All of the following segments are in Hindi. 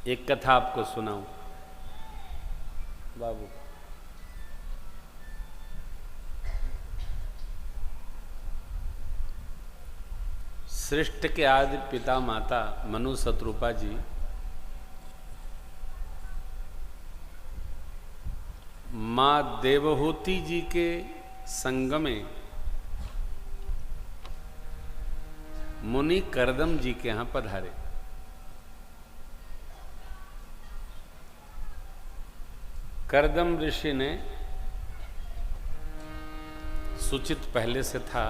एक कथा आपको सुनाऊं बाबू। सृष्टि के आदि पिता माता मनु शत्रुपा जी मां देवहूति जी के संग में मुनि करदम जी के यहां पधारे। करदम ऋषि ने सूचित पहले से था,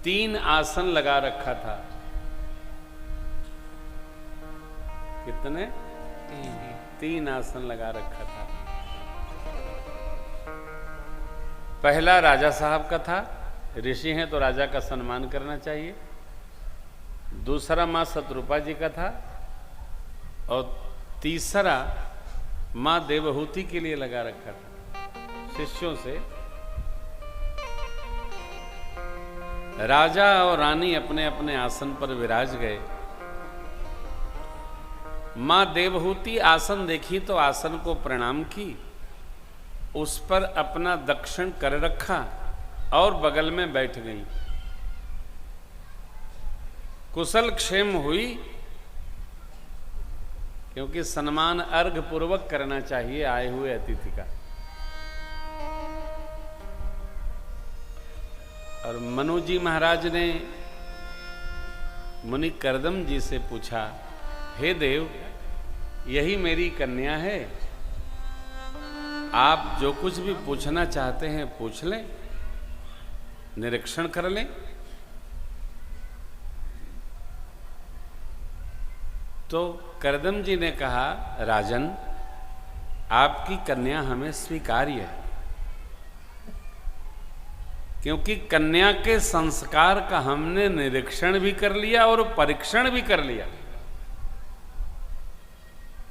3 आसन लगा रखा था। कितने? 3 आसन लगा रखा था। पहला राजा साहब का था, ऋषि हैं तो राजा का सम्मान करना चाहिए। दूसरा मां शत्रुपा जी का था और तीसरा मां देवहूति के लिए लगा रखा था। शिष्यों से राजा और रानी अपने अपने आसन पर विराज गए। मां देवहूति आसन देखी तो आसन को प्रणाम की, उस पर अपना दक्षिण कर रखा और बगल में बैठ गई। कुशल क्षेम हुई, क्योंकि सम्मान अर्घ पूर्वक करना चाहिए आए हुए अतिथि का। और मनु जी महाराज ने मुनि करदम जी से पूछा, हे देव, यही मेरी कन्या है, आप जो कुछ भी पूछना चाहते हैं पूछ लें, निरीक्षण कर लें। तो करदम जी ने कहा, राजन, आपकी कन्या हमें स्वीकार्य है, क्योंकि कन्या के संस्कार का हमने निरीक्षण भी कर लिया और परीक्षण भी कर लिया।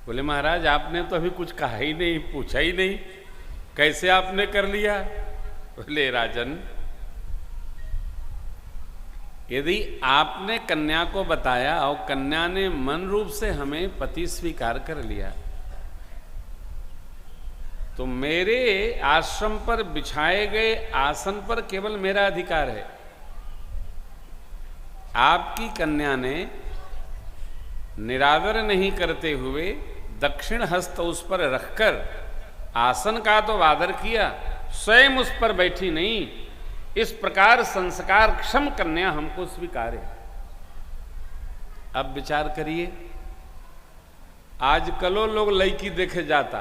बोले महाराज, आपने तो अभी कुछ कहा ही नहीं, पूछा ही नहीं, कैसे आपने कर लिया? बोले राजन, यदि आपने कन्या को बताया और कन्या ने मन रूप से हमें पति स्वीकार कर लिया, तो मेरे आश्रम पर बिछाए गए आसन पर केवल मेरा अधिकार है। आपकी कन्या ने निरादर नहीं करते हुए दक्षिण हस्त उस पर रखकर आसन का तो आदर किया, स्वयं उस पर बैठी नहीं। इस प्रकार संस्कार क्षम कन्या हमको स्वीकार है। अब विचार करिए, आजकलो लोग लड़की देखे जाता,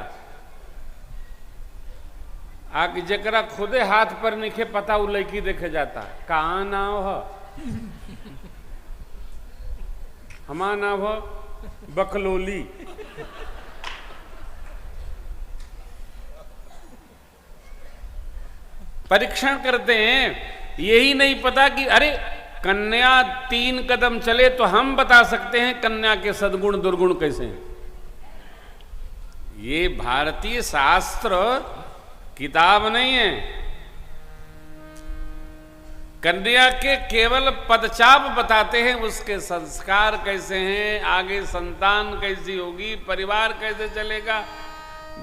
आग जकरा खुदे हाथ पर निखे पता वो लड़की देखे जाता। कहाँ नाव है? हमारा नाव है बकलोली। परीक्षण करते हैं, यही नहीं पता कि अरे कन्या 3 कदम चले तो हम बता सकते हैं कन्या के सद्गुण दुर्गुण कैसे हैं। ये भारतीय शास्त्र किताब नहीं है। कन्या के केवल पदचाप बताते हैं, उसके संस्कार कैसे हैं, आगे संतान कैसी होगी, परिवार कैसे चलेगा।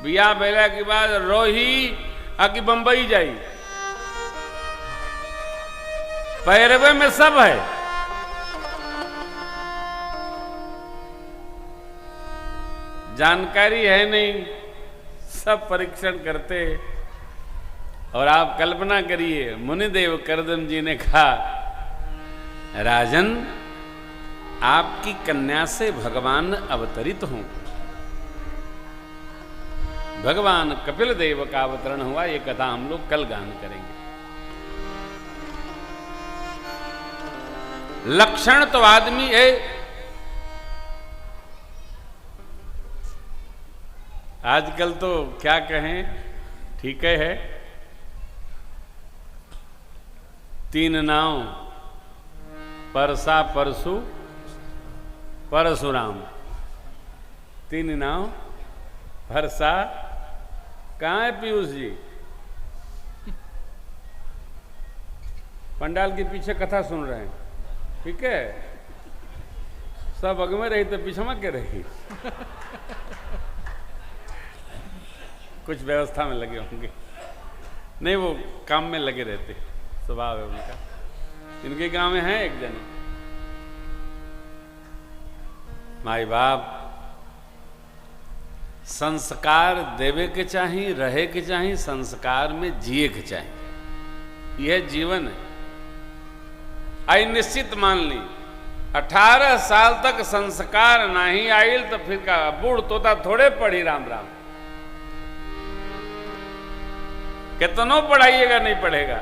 बिया बेला के बाद रोही आगे बंबई जाई, पैरवे में सब है। जानकारी है नहीं, सब परीक्षण करते। और आप कल्पना करिए, मुनिदेव करदम जी ने कहा, राजन, आपकी कन्या से भगवान अवतरित हों। भगवान कपिल देव का अवतरण हुआ, ये कथा हम लोग कल गान करेंगे। लक्षण तो आदमी है, आजकल तो क्या कहें, ठीक है 3 नाव, परसा परसु परशुराम। 3 नाव परसा। कहाँ है पीयूष जी? पंडाल के पीछे कथा सुन रहे हैं, ठीक है। सब अग में रही तो पिछमा के रही। कुछ व्यवस्था में लगे होंगे, नहीं वो काम में लगे रहते, स्वभाव है उनका। इनके गांव में है एक जन माई बाप संस्कार देवे के चाहिए, रहे के चाहिए, संस्कार में जिए के चाहिए। यह जीवन है। आई निश्चित मान ली 18 साल तक संस्कार नहीं आयल तो फिर का बूढ़ तोता थोड़े पढ़ी राम राम। कितनों पढ़ाइएगा नहीं पढ़ेगा।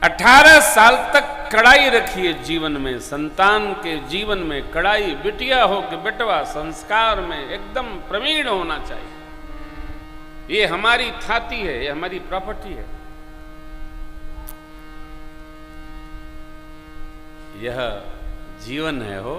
18 साल तक कड़ाई रखिए जीवन में, संतान के जीवन में कड़ाई। बिटिया हो कि बेटवा संस्कार में एकदम प्रवीण होना चाहिए। ये हमारी थाती है, ये हमारी प्रॉपर्टी है। यह जीवन है हो।